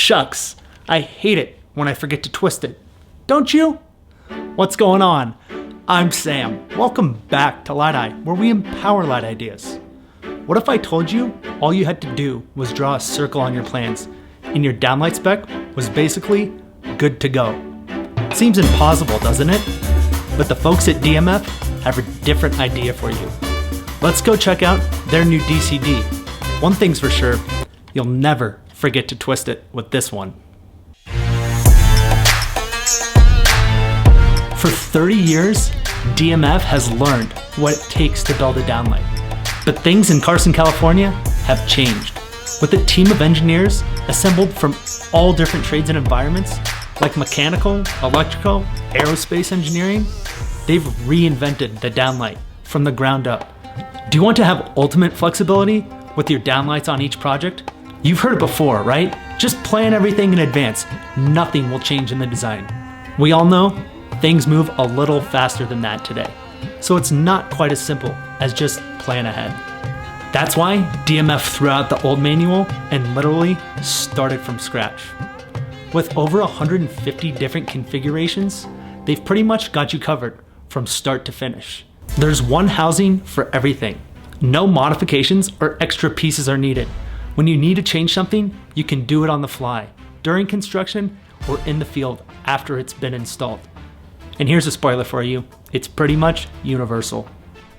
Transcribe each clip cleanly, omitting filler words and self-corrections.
Shucks, I hate it when I forget to twist it. Don't you? What's going on? I'm Sam. Welcome back to Light Eye, where we empower light ideas. What if I told you all you had to do was draw a circle on your plans and your downlight spec was basically good to go? Seems impossible, doesn't it? But the folks at DMF have a different idea for you. Let's go check out their new DCD. One thing's for sure, you'll never forget to twist it with this one. For 30 years, DMF has learned what it takes to build a downlight. But things in Carson, California have changed. With a team of engineers assembled from all different trades and environments, like mechanical, electrical, aerospace engineering, they've reinvented the downlight from the ground up. Do you want to have ultimate flexibility with your downlights on each project? You've heard it before, right? Just plan everything in advance. Nothing will change in the design. We all know things move a little faster than that today. So it's not quite as simple as just plan ahead. That's why DMF threw out the old manual and literally started from scratch. With over 150 different configurations, they've pretty much got you covered from start to finish. There's one housing for everything. No modifications or extra pieces are needed. When you need to change something, you can do it on the fly, during construction, or in the field after it's been installed. And here's a spoiler for you, it's pretty much universal.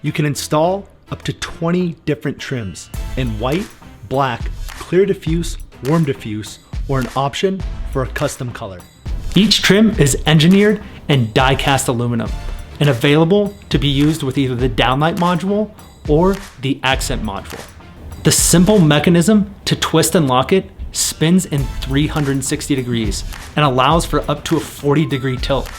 You can install up to 20 different trims in white, black, clear diffuse, warm diffuse, or an option for a custom color. Each trim is engineered in die-cast aluminum and available to be used with either the downlight module or the accent module. The simple mechanism to twist and lock it spins in 360 degrees and allows for up to a 40-degree tilt.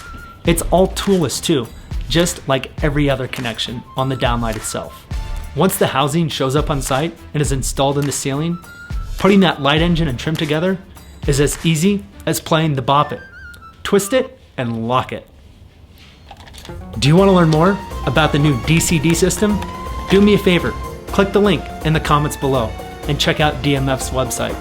It's all toolless too, just like every other connection on the downlight itself. Once the housing shows up on site and is installed in the ceiling, putting that light engine and trim together is as easy as playing the Bop It. Twist it and lock it. Do you want to learn more about the new DCD system? Do me a favor, click the link in the comments below and check out DMF's website.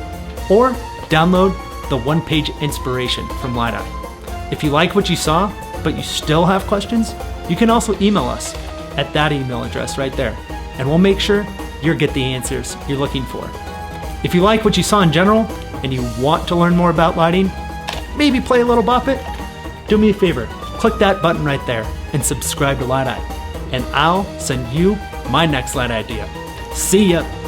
Or download the one-page inspiration from Light Eye. If you like what you saw, but you still have questions, you can also email us at that email address right there, and we'll make sure you'll get the answers you're looking for. If you like what you saw in general, and you want to learn more about lighting, maybe play a little Bop It, do me a favor, click that button right there and subscribe to Light Eye, and I'll send you my next light idea. See ya!